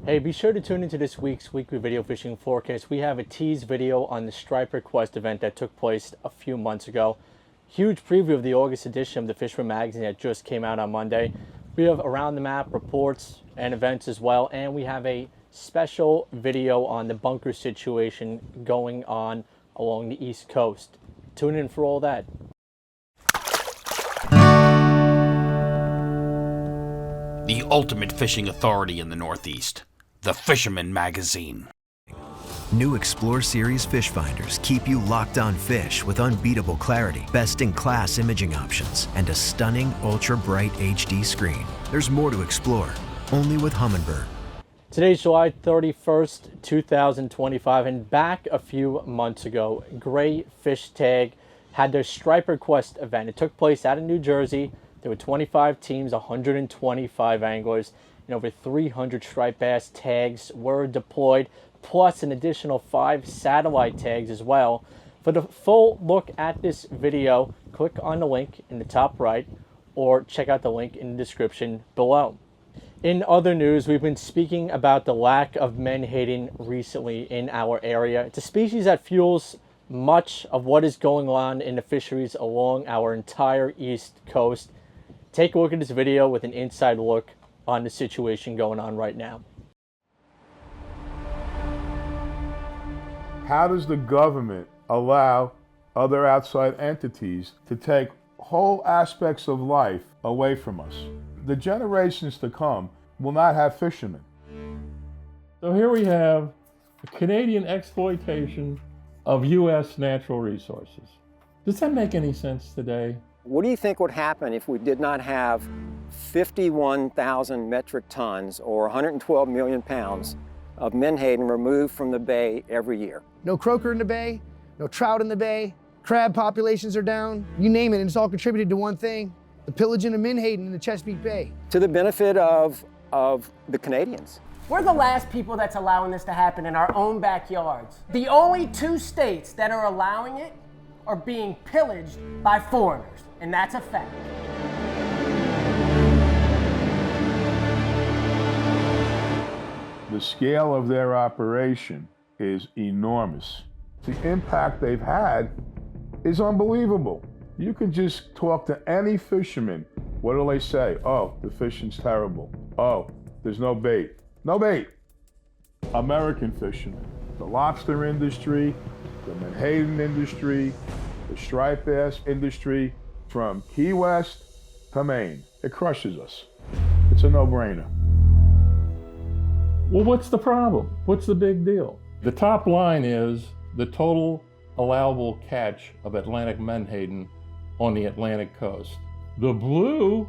Hey, be sure to tune into this week's weekly video fishing forecast. We have a tease video on the StriperQuest event that took place a few months ago. Huge preview of the August edition of the Fisherman magazine that just came out on Monday. We have around the map reports and events as well, and we have a special video on the bunker situation going on along the East Coast. Tune in for all that. The ultimate fishing authority in the Northeast, the Fisherman magazine. New Explore Series fish finders keep you locked on fish with unbeatable clarity, best-in-class imaging options, and a stunning ultra-bright HD screen. There's more to explore, only with Humminbird. Today's July 31st, 2025, and back a few months ago, Gray FishTag had their StriperQuest event. It took place out of New Jersey. There were 25 teams, 125 anglers, and over 300 striped bass tags were deployed, plus an additional 5 satellite tags as well. For the full look at this video, click on the link in the top right or check out the link in the description below. In other news, we've been speaking about the lack of menhaden recently in our area. It's a species that fuels much of what is going on in the fisheries along our entire East Coast. Take a look at this video with an inside look on the situation going on right now. How does the government allow other outside entities to take whole aspects of life away from us? The generations to come will not have fishermen. So here we have the Canadian exploitation of U.S. natural resources. Does that make any sense today? What do you think would happen if we did not have 51,000 metric tons or 112 million pounds of menhaden removed from the bay every year? No croaker in the bay, no trout in the bay, crab populations are down, you name it, and it's all contributed to one thing, the pillaging of menhaden in the Chesapeake Bay. To the benefit of the Canadians. We're the last people that's allowing this to happen in our own backyards. The only 2 states that are allowing it are being pillaged by foreigners, and that's a fact. The scale of their operation is enormous. The impact they've had is unbelievable. You can just talk to any fisherman. What do they say? Oh, the fishing's terrible. Oh, there's no bait. No bait. American fishermen, the lobster industry, the menhaden industry, the striped bass industry, from Key West to Maine. It crushes us. It's a no-brainer. Well, what's the problem? What's the big deal? The top line is the total allowable catch of Atlantic menhaden on the Atlantic coast. The blue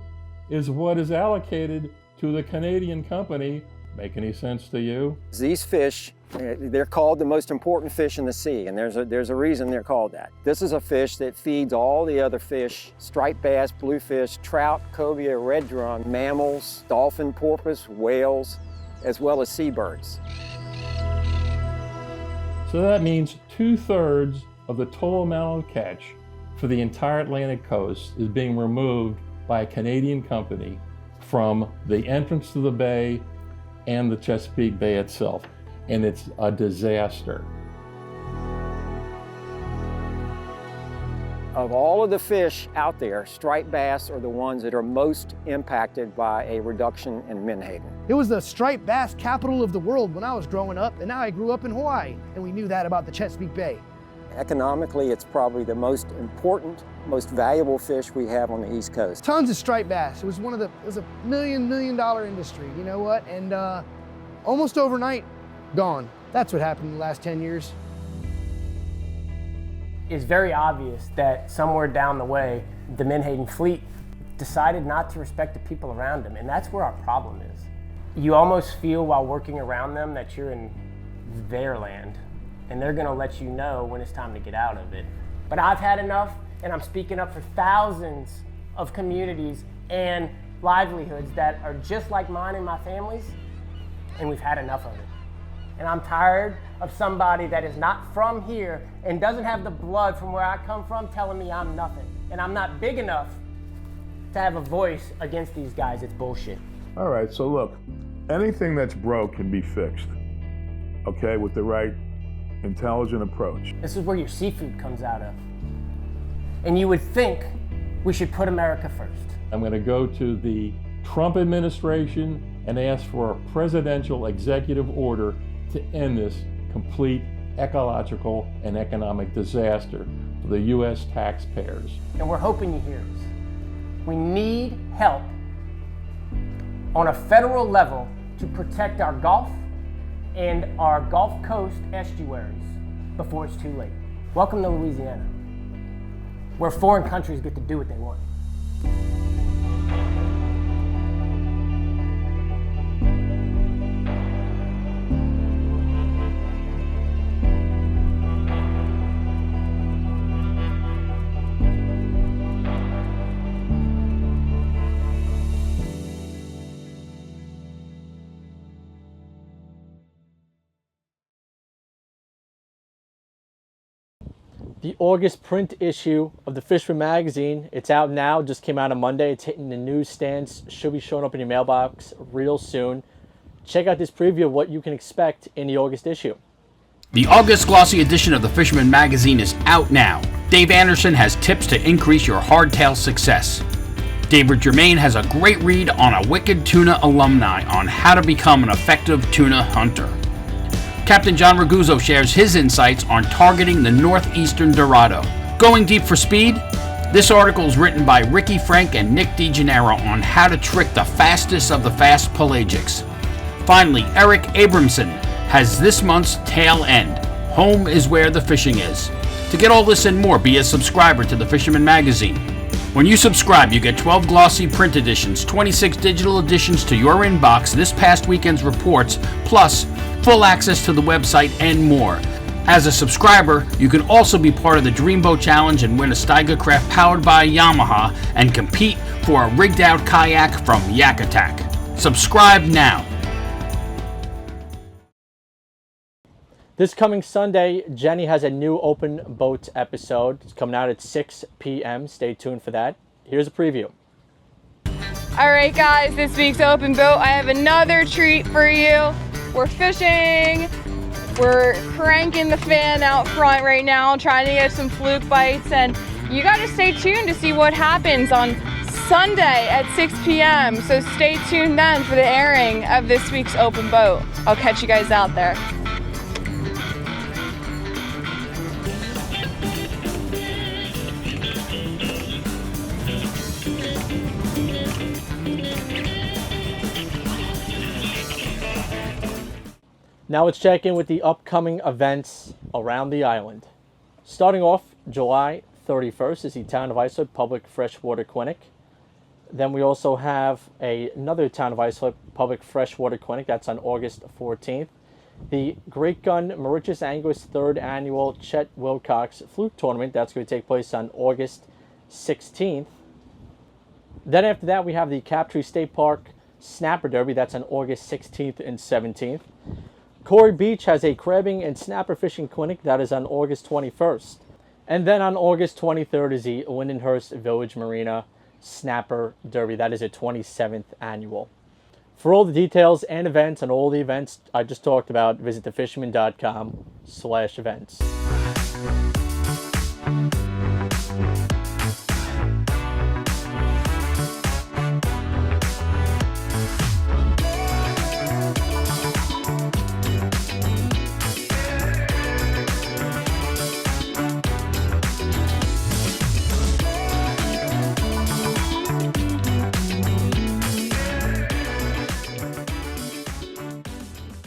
is what is allocated to the Canadian company. Make any sense to you? These fish, they're called the most important fish in the sea, and there's a reason they're called that. This is a fish that feeds all the other fish, striped bass, bluefish, trout, cobia, red drum, mammals, dolphin, porpoise, whales, as well as seabirds. So that means 2/3 of the total amount of catch for the entire Atlantic coast is being removed by a Canadian company from the entrance to the bay and the Chesapeake Bay itself, and it's a disaster. Of all of the fish out there, striped bass are the ones that are most impacted by a reduction in menhaden. It was the striped bass capital of the world when I was growing up, and now I grew up in Hawaii, and we knew that about the Chesapeake Bay. Economically, it's probably the most important, most valuable fish we have on the East Coast. Tons of striped bass. It was it was a $1 million industry, you know what? And almost overnight, gone. That's what happened in the last 10 years. It's very obvious that somewhere down the way, the menhaden fleet decided not to respect the people around them, and that's where our problem is. You almost feel while working around them that you're in their land, and they're gonna let you know when it's time to get out of it. But I've had enough, and I'm speaking up for thousands of communities and livelihoods that are just like mine and my family's, and we've had enough of it. And I'm tired of somebody that is not from here and doesn't have the blood from where I come from telling me I'm nothing. And I'm not big enough to have a voice against these guys. It's bullshit. All right, so look, Anything that's broke can be fixed, okay, with the right intelligent approach. This is where your seafood comes out of. And you would think we should put America first. I'm going to go to the Trump administration and ask for a presidential executive order to end this complete ecological and economic disaster for the U.S. taxpayers. And we're hoping you hear us. We need help on a federal level to protect our Gulf and our Gulf Coast estuaries before it's too late. Welcome to Louisiana, where foreign countries get to do what they want. The August print issue of the Fisherman magazine, it's out now, just came out on Monday. It's hitting the newsstands, should be showing up in your mailbox real soon. Check out this preview of what you can expect in the August issue. The August Glossy edition of the Fisherman magazine is out now. Dave Anderson has tips to increase your hardtail success. David Germain has a great read on a Wicked Tuna alumni on how to become an effective tuna hunter. Captain John Raguzzo shares his insights on targeting the northeastern Dorado. Going deep for speed? This article is written by Ricky Frank and Nick DeGennaro on how to trick the fastest of the fast pelagics. Finally, Eric Abramson has this month's tail end. Home is where the fishing is. To get all this and more, be a subscriber to the Fisherman magazine. When you subscribe, you get 12 glossy print editions, 26 digital editions to your inbox, this past weekend's reports, plus full access to the website and more. As a subscriber, you can also be part of the Dreamboat Challenge and win a Steiger Craft powered by Yamaha and compete for a rigged out kayak from Yak Attack. Subscribe now. This coming Sunday, Jenni has a new open boat episode. It's coming out at 6 p.m. Stay tuned for that. Here's a preview. All right, guys, this week's open boat, I have another treat for you. We're fishing. We're cranking the fan out front right now, trying to get some fluke bites, and you got to stay tuned to see what happens on Sunday at 6 p.m. So stay tuned then for the airing of this week's open boat. I'll catch you guys out there. Now let's check in with the upcoming events around the island. Starting off, July 31st is the Town of Islip Public Freshwater Clinic. Then we also have another Town of Islip Public Freshwater Clinic. That's on August 14th. The Great Gun Moriches Anglers 3rd Annual Chet Wilcox Fluke Tournament. That's going to take place on August 16th. Then after that, we have the Captree State Park Snapper Derby. That's on August 16th and 17th. Corey Beach has a crabbing and snapper fishing clinic. That is on August 21st. And then on August 23rd is the Lindenhurst Village Marina Snapper Derby. That is a 27th annual. For all the details and events and all the events I just talked about, visit thefisherman.com/events.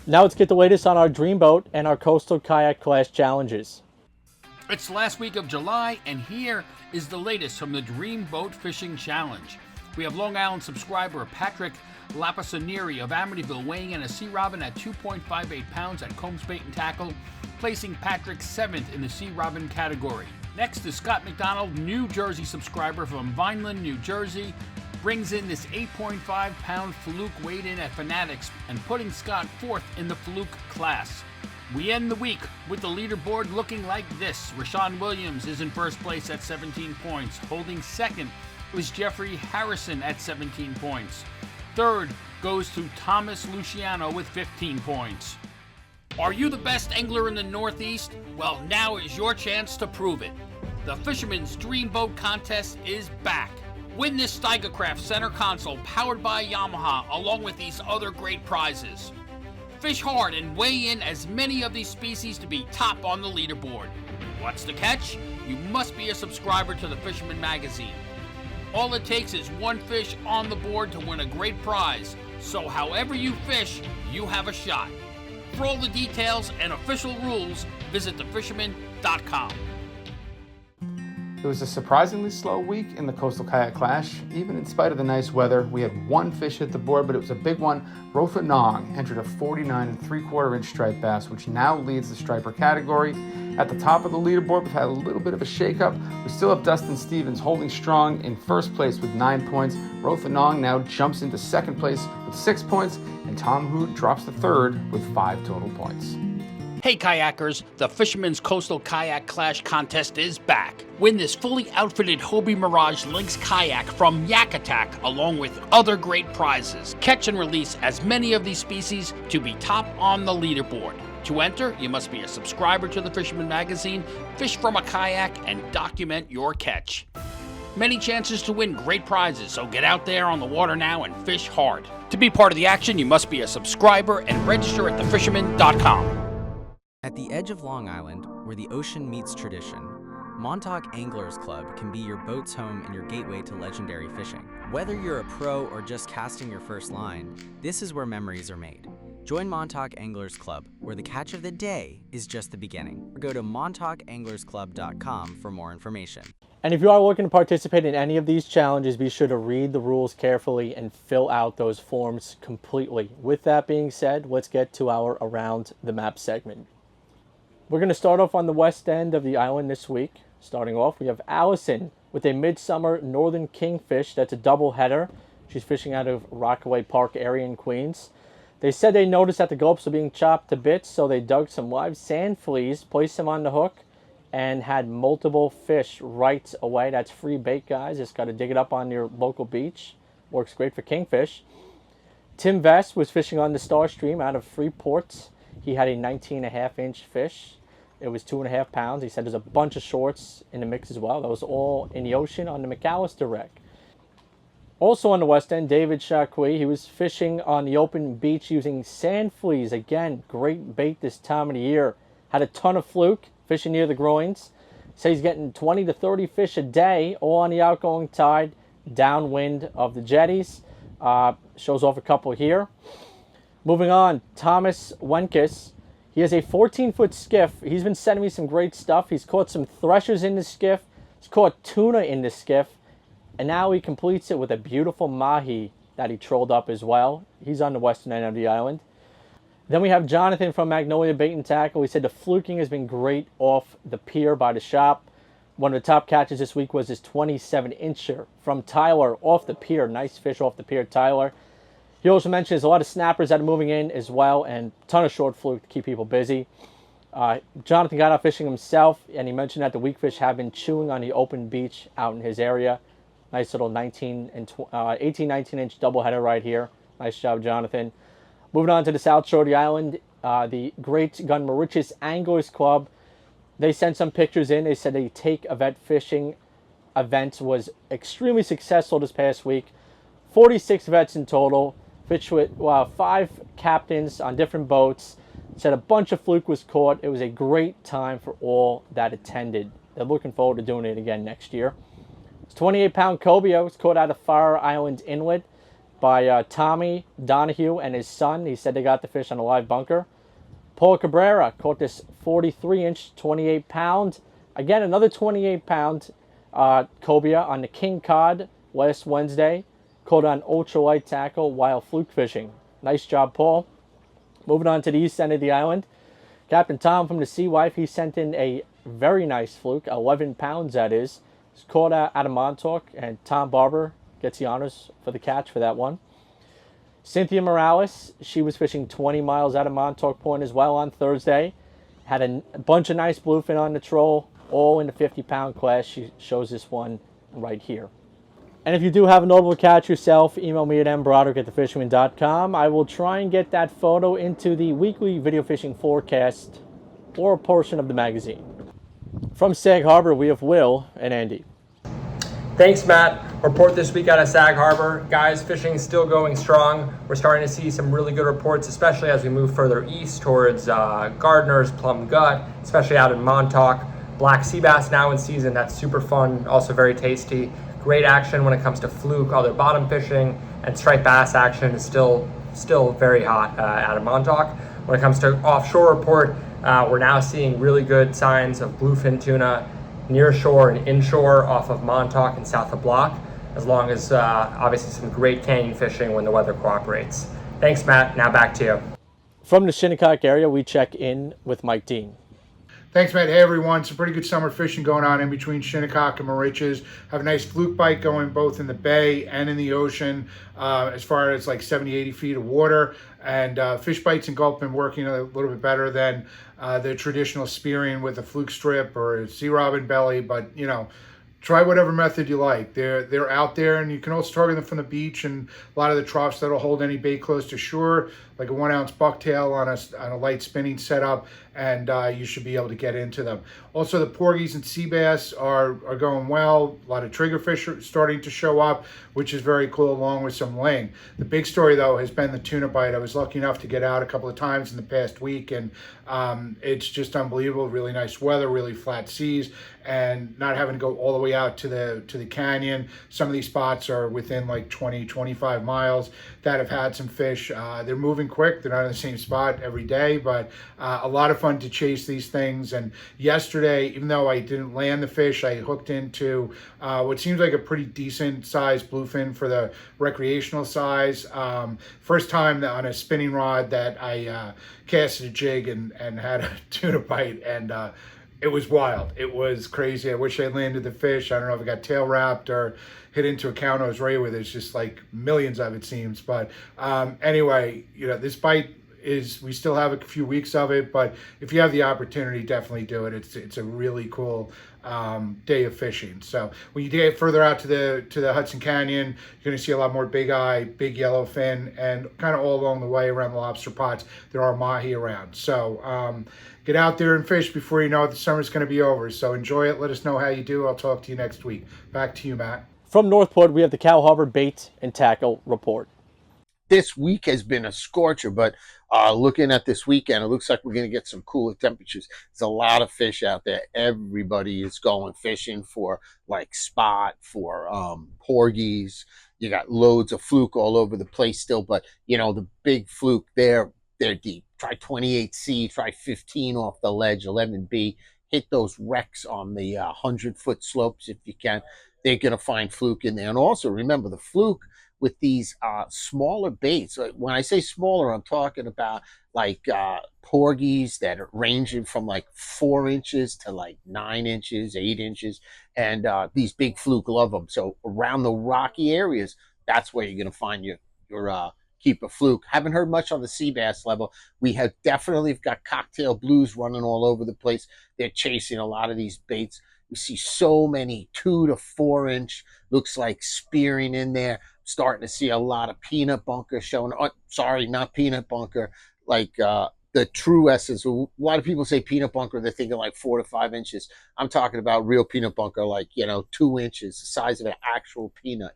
Now let's get the latest on our Dreamboat and our Coastal Kayak Class challenges. It's the last week of July, and here is the latest from the Dreamboat Fishing Challenge. We have Long Island subscriber Patrick Lapasanieri of Amityville weighing in a sea robin at 2.58 pounds at Combs Bait and Tackle, placing Patrick 7th in the sea robin category. Next is Scott McDonald, New Jersey subscriber from Vineland, New Jersey, brings in this 8.5-pound fluke weighed in at Fanatics and putting Scott 4th in the fluke class. We end the week with the leaderboard looking like this. Rashawn Williams is in first place at 17 points. Holding second was Jeffrey Harrison at 17 points. Third goes to Thomas Luciano with 15 points. Are you the best angler in the Northeast? Well, now is your chance to prove it. The Fisherman's Dreamboat Contest is back. Win this Steigercraft center console powered by Yamaha along with these other great prizes. Fish hard and weigh in as many of these species to be top on the leaderboard. What's the catch? You must be a subscriber to the Fisherman magazine. All it takes is one fish on the board to win a great prize, so however you fish, you have a shot. For all the details and official rules, visit thefisherman.com. It was a surprisingly slow week in the Coastal Kayak Clash. Even in spite of the nice weather, we had one fish hit the board, but it was a big one. Rotha Nong entered a 49 3/4 inch striped bass, which now leads the striper category. At the top of the leaderboard, we've had a little bit of a shakeup. We still have Dustin Stevens holding strong in first place with 9 points. Rotha Nong now jumps into second place with 6 points, and Tom Hoot drops to third with 5 total points. Hey kayakers, the Fisherman's Coastal Kayak Clash contest is back. Win this fully outfitted Hobie Mirage Lynx kayak from Yak Attack along with other great prizes. Catch and release as many of these species to be top on the leaderboard. To enter, you must be a subscriber to the Fisherman magazine, fish from a kayak, and document your catch. Many chances to win great prizes, so get out there on the water now and fish hard. To be part of the action, you must be a subscriber and register at thefisherman.com. At the edge of Long Island, where the ocean meets tradition, Montauk Anglers Club can be your boat's home and your gateway to legendary fishing. Whether you're a pro or just casting your first line, this is where memories are made. Join Montauk Anglers Club, where the catch of the day is just the beginning. Or go to montaukanglersclub.com for more information. And if you are looking to participate in any of these challenges, be sure to read the rules carefully and fill out those forms completely. With that being said, let's get to our Around the Map segment. We're going to start off on the west end of the island this week. Starting off, we have Allison with a midsummer northern kingfish. That's a double header. She's fishing out of Rockaway Park area in Queens. They said they noticed that the gulps were being chopped to bits, so they dug some live sand fleas, placed them on the hook, and had multiple fish right away. That's free bait, guys. Just got to dig it up on your local beach. Works great for kingfish. Tim Vest was fishing on the Starstream out of Freeport. He had a 19.5-inch fish. It was 2.5 pounds. He said there's a bunch of shorts in the mix as well. That was all in the ocean on the McAllister wreck. Also on the west end, David Chacqui, he was fishing on the open beach using sand fleas. Again, great bait this time of the year. Had a ton of fluke, fishing near the groins. Says he's getting 20 to 30 fish a day, all on the outgoing tide, downwind of the jetties. Shows off a couple here. Moving on, Thomas Wenkes. He has a 14-foot skiff. He's been sending me some great stuff. He's caught some threshers in the skiff. He's caught tuna in the skiff. And now he completes it with a beautiful mahi that he trolled up as well. He's on the western end of the island. Then we have Jonathan from Magnolia Bait and Tackle. He said the fluking has been great off the pier by the shop. One of the top catches this week was this 27-incher from Tyalure off the pier. Nice fish off the pier, Tyalure. He also mentioned there's a lot of snappers that are moving in as well, and a ton of short fluke to keep people busy. Jonathan got out fishing himself, and he mentioned that the weak fish have been chewing on the open beach out in his area. Nice little 18, 19-inch doubleheader right here. Nice job, Jonathan. Moving on to the south shore of the island, the Great Gun Moriches Anglers Club. They sent some pictures in. They said the Take a Vet fishing event was extremely successful this past week. 46 vets in total. Fished with 5 captains on different boats. Said a bunch of fluke was caught. It was a great time for all that attended. They're looking forward to doing it again next year. It's 28-pound cobia was caught out of Fire Island Inlet by Tommy Donahue and his son. He said they got the fish on a live bunker. Paul Cabrera caught this 43-inch, 28-pound. Again, another 28-pound cobia on the King Cod last Wednesday. Caught on ultralight tackle while fluke fishing. Nice job, Paul. Moving on to the east end of the island. Captain Tom from the Sea Wife, he sent in a very nice fluke, 11 pounds that is. It's caught out of Montauk, and Tom Barber gets the honors for the catch for that one. Cynthia Morales, she was fishing 20 miles out of Montauk Point as well on Thursday. Had a bunch of nice bluefin on the troll, all in the 50-pound class. She shows this one right here. And if you do have a notable catch yourself, email me at mbroderick@thefisherman.com. I will try and get that photo into the weekly video fishing forecast or a portion of the magazine. From Sag Harbor, we have Will and Andy. Thanks, Matt. Report this week out of Sag Harbor. Guys, fishing is still going strong. We're starting to see some really good reports, especially as we move further east towards Gardner's, Plum Gut, especially out in Montauk. Black sea bass now in season. That's super fun, also very tasty. Great action when it comes to fluke, other bottom fishing, and striped bass action is still very hot out of Montauk. When it comes to offshore report, we're now seeing really good signs of bluefin tuna near shore and inshore off of Montauk and south of Block, as long as obviously some great canyon fishing when the weather cooperates. Thanks, Matt. Now back to you. From the Shinnecock area, we check in with Mike Dean. Thanks, Matt. Hey, everyone. Some pretty good summer fishing going on in between Shinnecock and Moriches. Have a nice fluke bite going both in the bay and in the ocean, as far as like 70, 80 feet of water. And fish bites and gulp been working a little bit better than the traditional spearing with a fluke strip or a sea robin belly. But, you know, try whatever method you like. They're out there, and you can also target them from the beach, and a lot of the troughs that'll hold any bait close to shore, like a 1 ounce bucktail on a light spinning setup, and you should be able to get into them. Also, the porgies and sea bass are going well. A lot of triggerfish are starting to show up, which is very cool, along with some ling. The big story, though, has been the tuna bite. I was lucky enough to get out a couple of times in the past week, and it's just unbelievable. Really nice weather, really flat seas, and not having to go all the way out to the canyon. Some of these spots are within like 20, 25 miles that have had some fish. They're moving quick. They're not in the same spot every day, but a lot of fun to chase these things. And yesterday, even though I didn't land the fish, I hooked into what seems like a pretty decent sized bluefin for the recreational size. First time on a spinning rod that I casted a jig and had a tuna bite, and it was wild. It was crazy. I wish I landed the fish. I don't know if it got tail wrapped or hit into a cow nose ray with. It's just like millions of it seems. But anyway, you know, this bite is, we still have a few weeks of it, but if you have the opportunity, definitely do it. It's a really cool day of fishing. So when you get further out to the Hudson Canyon, you're going to see a lot more big eye, big yellowfin, and kind of all along the way around the lobster pots, there are mahi around. So get out there and fish before you know it. The summer's going to be over. So enjoy it. Let us know how you do. I'll talk to you next week. Back to you, Matt. From Northport, we have the Cal Harbor Bait and Tackle Report. This week has been a scorcher, but looking at this weekend, it looks like we're going to get some cooler temperatures. There's a lot of fish out there. Everybody is going fishing for like spot, for porgies. You got loads of fluke all over the place still, but you know, the big fluke, they're deep. Try 28C, try 15 off the ledge, 11B. Hit those wrecks on the 100-foot slopes if you can. They're going to find fluke in there. And also remember, the fluke with these smaller baits. When I say smaller, I'm talking about like porgies that are ranging from like 4 inches to like 9 inches, 8 inches. And these big fluke love them. So around the rocky areas, that's where you're going to find your keeper fluke. Haven't heard much on the sea bass level. We have definitely got cocktail blues running all over the place. They're chasing a lot of these baits. We see so many 2 to 4 inch, looks like spearing in there. Starting to see a lot of peanut bunker showing. Oh, sorry, not peanut bunker, like the true essence. A lot of people say peanut bunker, they're thinking like 4 to 5 inches. I'm talking about real peanut bunker, like, 2 inches, the size of an actual peanut,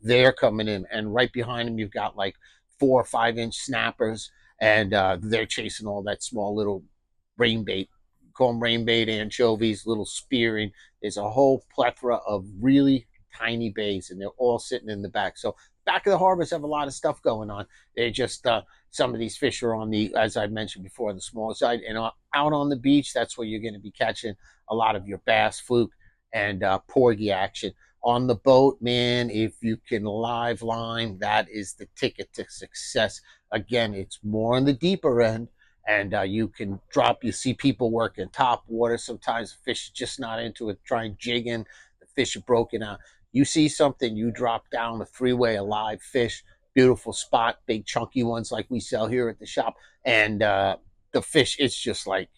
They're coming in, and right behind them, you've got like 4 or 5 inch snappers, and they're chasing all that small little rain bait. Call them rain bait, anchovies, little spearing. There's a whole plethora of really tiny bays, and they're all sitting in the back. So back of the harbors have a lot of stuff going on. They're just some of these fish are on the, as I mentioned before, the smaller side, and out on the beach, that's where you're going to be catching a lot of your bass, fluke, and porgy action. On the boat, man, if you can live line, that is the ticket to success. Again, it's more on the deeper end, and you can drop. You see people working top water. Sometimes the fish are just not into it, trying jigging. The fish are broken out. You see something, you drop down a 3-way, a live fish, beautiful spot, big chunky ones like we sell here at the shop. And the fish, it's just like,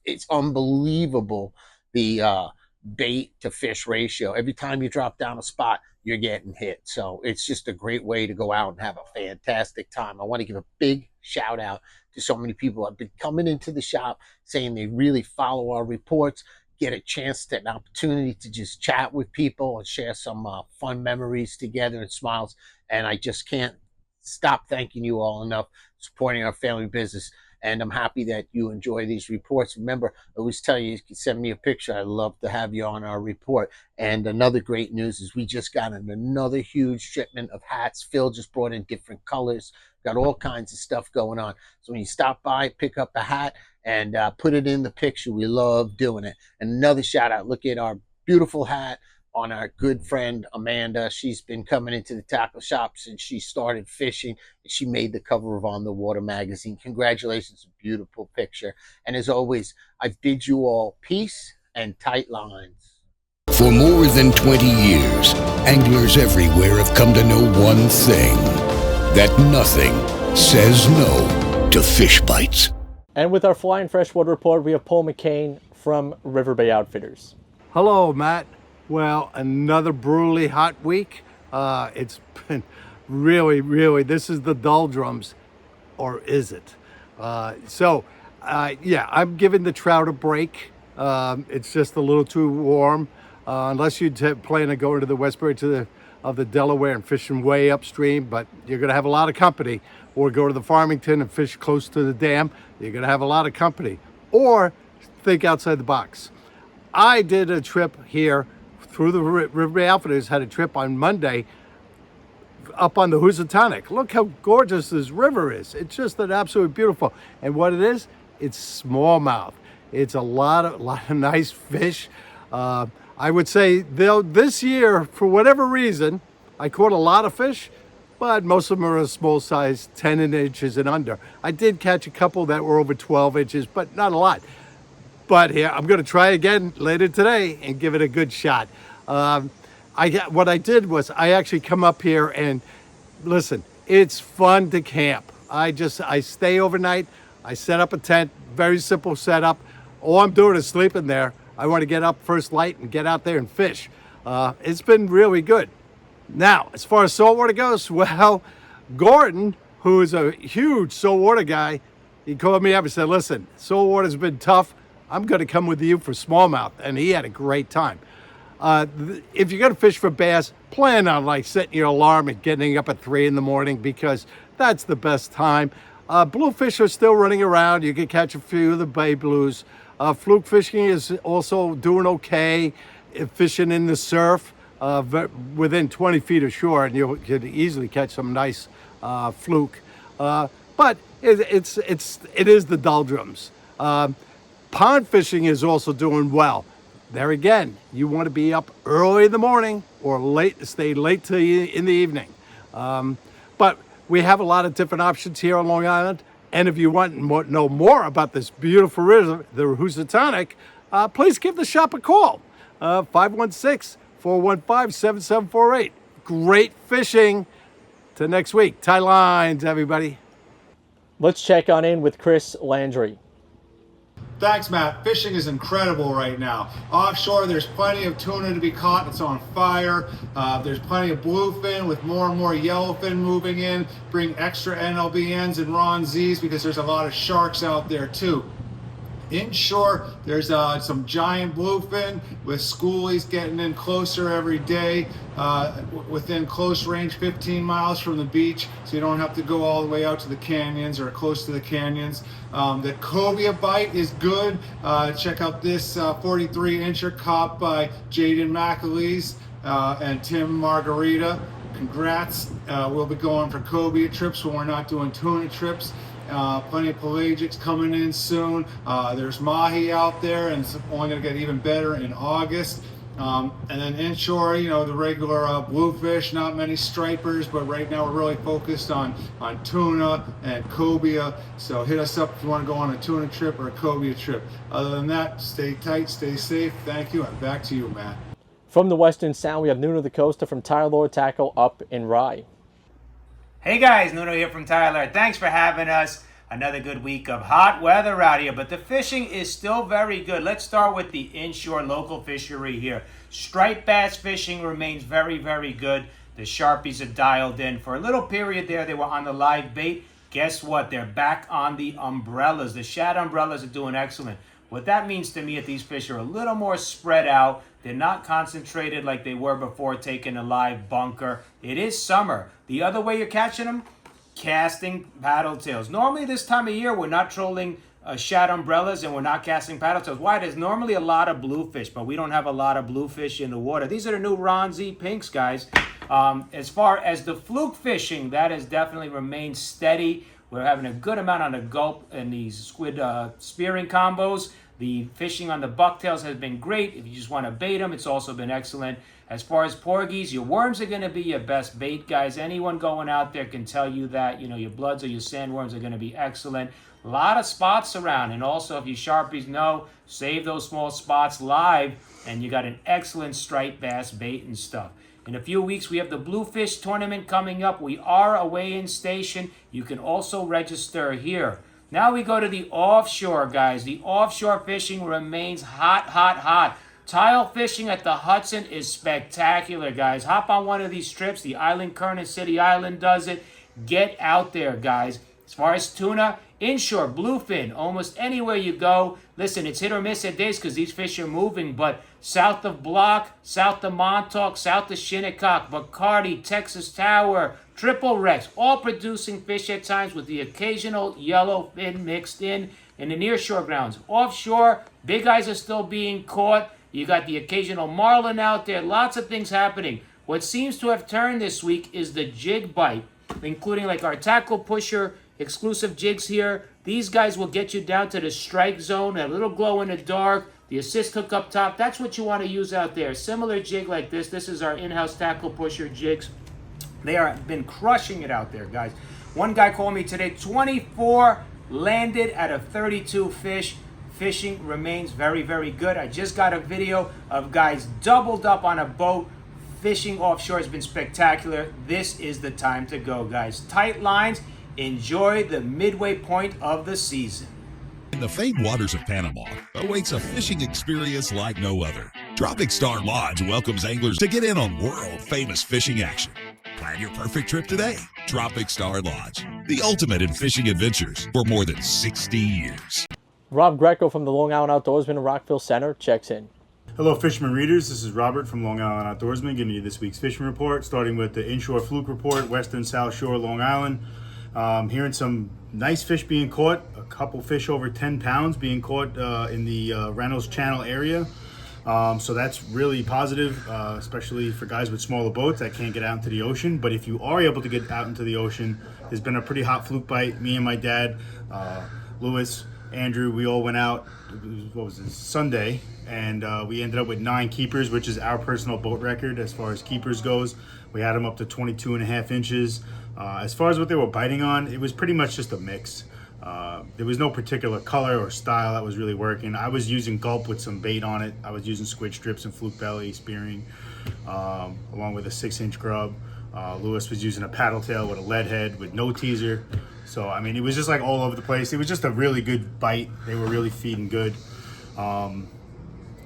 it's unbelievable. The bait to fish ratio. Every time you drop down a spot, you're getting hit. So it's just a great way to go out and have a fantastic time. I want to give a big shout out to so many people who have been coming into the shop saying they really follow our reports, get a chance to an opportunity to just chat with people and share some fun memories together and smiles. And I just can't stop thanking you all enough supporting our family business. And I'm happy that you enjoy these reports. Remember, I always tell you can send me a picture. I'd love to have you on our report. And another great news is we just got another huge shipment of hats. Phil just brought in different colors. Got all kinds of stuff going on. So when you stop by, pick up a hat and put it in the picture. We love doing it. And another shout out, look at our beautiful hat on our good friend Amanda. She's been coming into the tackle shop since she started fishing. She made the cover of On the Water magazine. Congratulations, beautiful picture. And as always, I bid you all peace and tight lines. For more than 20 years, anglers everywhere have come to know one thing, that nothing says no to fish bites. And with our Flying Freshwater report, we have Paul McCain from River Bay Outfitters. Hello, Matt. Well, another brutally hot week. It's been really, this is the doldrums, or is it? Yeah, I'm giving the trout a break. It's just a little too warm. Unless you plan on going to the west branch of the Delaware and fishing way upstream, but you're gonna have a lot of company. Or go to the Farmington and fish close to the dam, you're gonna have a lot of company. Or think outside the box. I did a trip here through the River Bay Outfitters, had a trip on Monday up on the Housatonic. Look how gorgeous this river is. It's just an absolutely beautiful. And what it is, it's smallmouth. It's a lot of nice fish. I would say this year, for whatever reason, I caught a lot of fish, but most of them are a small size, 10 inches and under. I did catch a couple that were over 12 inches, but not a lot. But here, I'm going to try again later today and give it a good shot. What I did was I actually come up here and listen, it's fun to camp. I stay overnight. I set up a tent, very simple setup. All I'm doing is sleeping there. I want to get up first light and get out there and fish. It's been really good. Now, as far as saltwater goes, well, Gordon, who is a huge saltwater guy, he called me up and said, listen, saltwater's been tough. I'm going to come with you for smallmouth. And he had a great time. If you're going to fish for bass, plan on like setting your alarm and getting up at 3 in the morning because that's the best time. Bluefish are still running around. You can catch a few of the bay blues. Fluke fishing is also doing okay. Fishing in the surf within 20 feet of shore, and you could easily catch some nice fluke. But it is the doldrums. Pond fishing is also doing well. There again, you want to be up early in the morning or stay late in the evening. But we have a lot of different options here on Long Island. And if you want to know more about this beautiful river, the Housatonic, please give the shop a call. 516-415-7748. Great fishing. Till next week. Tie lines, everybody. Let's check on in with Chris Landry. Thanks, Matt. Fishing is incredible right now. Offshore, there's plenty of tuna to be caught. It's on fire. There's plenty of bluefin with more and more yellowfin moving in. Bring extra NLBNs and Ron Z's because there's a lot of sharks out there too. Inshore, there's some giant bluefin with schoolies getting in closer every day, within close range, 15 miles from the beach, so you don't have to go all the way out to the canyons or close to the canyons. The cobia bite is good. Check out this 43-incher caught by Jaden McAleese and Tim Margarita. Congrats. We'll be going for cobia trips when we're not doing tuna trips. Plenty of pelagics coming in soon. There's mahi out there, and it's only going to get even better in August. And then inshore, the regular bluefish, not many stripers, but right now we're really focused on tuna and cobia. So hit us up if you want to go on a tuna trip or a cobia trip. Other than that, stay tight, stay safe. Thank you, and back to you, Matt. From the Western Sound, we have Nuno Decosta from Tyalure Tackle up in Rye. Hey guys, Nuno here from Tyalure. Thanks for having us. Another good week of hot weather out here, but the fishing is still very good. Let's start with the inshore local fishery here. Striped bass fishing remains very, very good. The Sharpies are dialed in. For a little period there, they were on the live bait. Guess what? They're back on the umbrellas. The shad umbrellas are doing excellent. What that means to me is these fish are a little more spread out. They're not concentrated like they were before taking a live bunker. It is summer. The other way you're catching them, casting paddle tails. Normally this time of year, we're not trolling shad umbrellas and we're not casting paddle tails. Why? There's normally a lot of bluefish, but we don't have a lot of bluefish in the water. These are the new Ron Z pinks, guys. As far as the fluke fishing, that has definitely remained steady. We're having a good amount on the gulp and these squid spearing combos. The fishing on the bucktails has been great. If you just want to bait them, it's also been excellent. As far as porgies, your worms are going to be your best bait, guys. Anyone going out there can tell you that. You know, your bloods or your sandworms are going to be excellent. A lot of spots around. And also, if you Sharpies know, save those small spots live, and you got an excellent striped bass bait and stuff. In a few weeks, we have the Bluefish tournament coming up. We are a weigh-in station. You can also register here. Now we go to the offshore, guys. The offshore fishing remains hot, hot, hot. Tile fishing at the Hudson is spectacular, guys. Hop on one of these trips. The Island Current City Island does it. Get out there, guys. As far as tuna, inshore, bluefin, almost anywhere you go. Listen, it's hit or miss at days because these fish are moving, but south of Block, south of Montauk, south of Shinnecock, Bacardi, Texas Tower, Triple Rex, all producing fish at times with the occasional yellowfin mixed in the nearshore grounds. Offshore, big eyes are still being caught. You got the occasional marlin out there. Lots of things happening. What seems to have turned this week is the jig bite, including like our tackle pusher, exclusive jigs here. These guys will get you down to the strike zone, a little glow in the dark, the assist hook up top. That's what you want to use out there. Similar jig like this. This is our in-house tackle pusher jigs. They are been crushing it out there, guys. One guy called me today, 24 landed out of 32 fish. Fishing remains very, very good. I just got a video of guys doubled up on a boat. Fishing offshore has been spectacular. This is the time to go, guys. Tight lines. Enjoy the midway point of the season. In the famed waters of Panama awaits a fishing experience like no other. Tropic Star Lodge welcomes anglers to get in on world-famous fishing action. Plan your perfect trip today. Tropic Star Lodge, the ultimate in fishing adventures for more than 60 years. Rob Greco from the Long Island Outdoorsman in Rockville Center checks in. Hello, Fisherman readers. This is Robert from Long Island Outdoorsman giving you this week's fishing report, starting with the inshore fluke report, western South Shore, Long Island. Hearing some nice fish being caught, a couple fish over 10 pounds being caught in the Reynolds Channel area. So that's really positive, especially for guys with smaller boats that can't get out into the ocean. But if you are able to get out into the ocean, there's been a pretty hot fluke bite. Me and my dad, Lewis, Andrew, we all went out, what was it, Sunday, and we ended up with 9 keepers, which is our personal boat record as far as keepers goes. We had them up to 22.5 inches. As far as what they were biting on, it was pretty much just a mix. There was no particular color or style that was really working. I was using gulp with some bait on it. I was using squid strips and fluke belly spearing, along with a 6-inch grub. Lewis was using a paddle tail with a lead head with no teaser. So, I mean, it was just like all over the place. It was just a really good bite. They were really feeding good.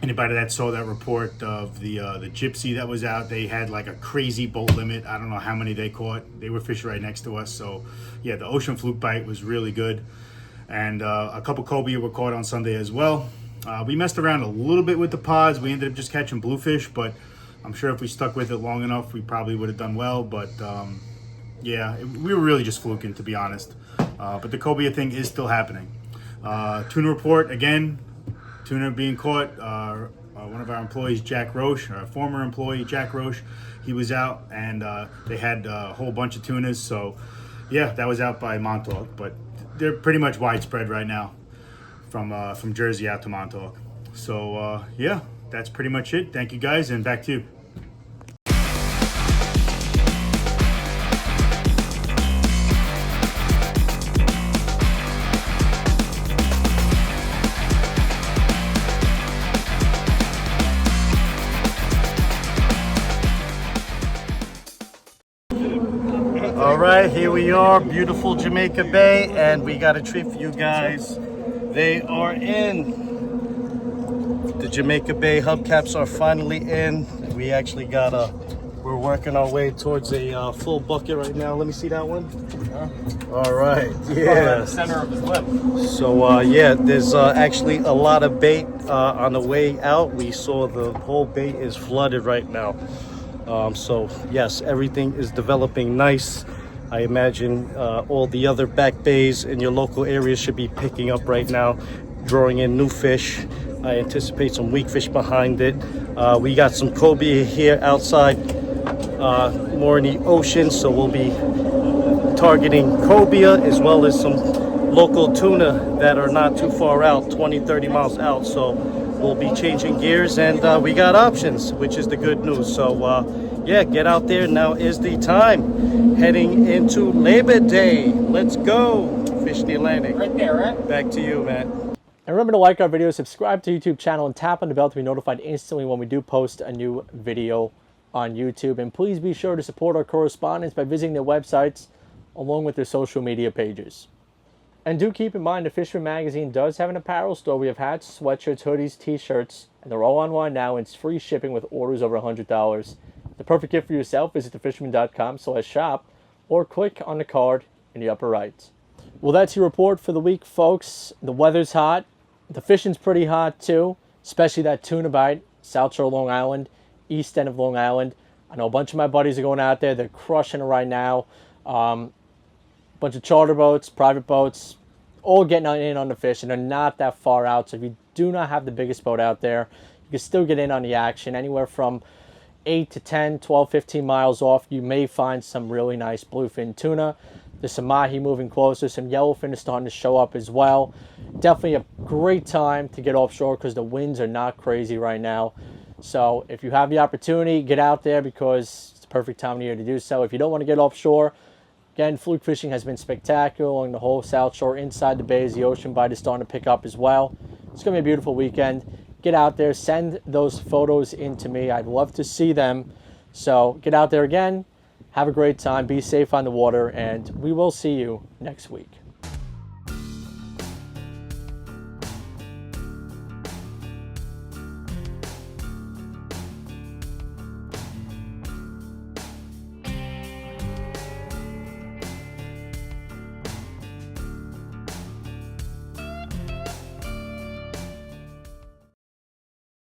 Anybody that saw that report of the gypsy that was out, they had like a crazy boat limit. I don't know how many they caught. They were fishing right next to us. So, yeah, the ocean fluke bite was really good. And a couple cobia were caught on Sunday as well. We messed around a little bit with the pods. We ended up just catching bluefish, but I'm sure if we stuck with it long enough, we probably would have done well. But yeah, we were really just fluking, to be honest. But the cobia thing is still happening. Tuna report, again, tuna being caught. One of our employees, Jack Roche, our former employee, Jack Roche, he was out, and they had a whole bunch of tunas. So, yeah, that was out by Montauk. But they're pretty much widespread right now from Jersey out to Montauk. So, yeah, that's pretty much it. Thank you, guys, and back to you. All right, right, here we are, beautiful Jamaica Bay, and we got a treat for you guys. They are in. The Jamaica Bay hubcaps are finally in. We actually got we're working our way towards a full bucket right now. Let me see that one. All right, yeah. The center of his lip. So yeah, there's actually a lot of bait on the way out. We saw the whole bait is flooded right now. So yes, everything is developing nice. I imagine all the other back bays in your local area should be picking up right now, drawing in new fish. I anticipate some weak fish behind it. We got some cobia here outside, more in the ocean, so we'll be targeting cobia as well as some local tuna that are not too far out, 20-30 miles out. So we'll be changing gears, and we got options, which is the good news. So yeah, get out there. Now is the time. Heading into Labor Day. Let's go fish the Atlantic. Right there, right? Back to you, Matt. And remember to like our video, subscribe to the YouTube channel, and tap on the bell to be notified instantly when we do post a new video on YouTube. And please be sure to support our correspondents by visiting their websites along with their social media pages. And do keep in mind the Fisherman magazine does have an apparel store. We have hats, sweatshirts, hoodies, t-shirts, and they're all online now, and it's free shipping with orders over $100. The perfect gift for yourself. Visit thefisherman.com/shop or click on the card in the upper right. Well, that's your report for the week, folks. The weather's hot. The fishing's pretty hot too, especially that tuna bite, South Shore Long Island, east end of Long Island. I know a bunch of my buddies are going out there. They're crushing it right now. Bunch of charter boats, private boats, all getting in on the fish, and they're not that far out. So if you do not have the biggest boat out there, you can still get in on the action. Anywhere from 8 to 10, 12, 15 miles off, you may find some really nice bluefin tuna. There's some mahi moving closer. Some yellowfin is starting to show up as well. Definitely a great time to get offshore because the winds are not crazy right now. So if you have the opportunity, get out there because it's the perfect time of year to do so. If you don't want to get offshore, again, fluke fishing has been spectacular along the whole South Shore. Inside the bays, the ocean bite is starting to pick up as well. It's going to be a beautiful weekend. Get out there. Send those photos in to me. I'd love to see them. So get out there again. Have a great time. Be safe on the water. And we will see you next week.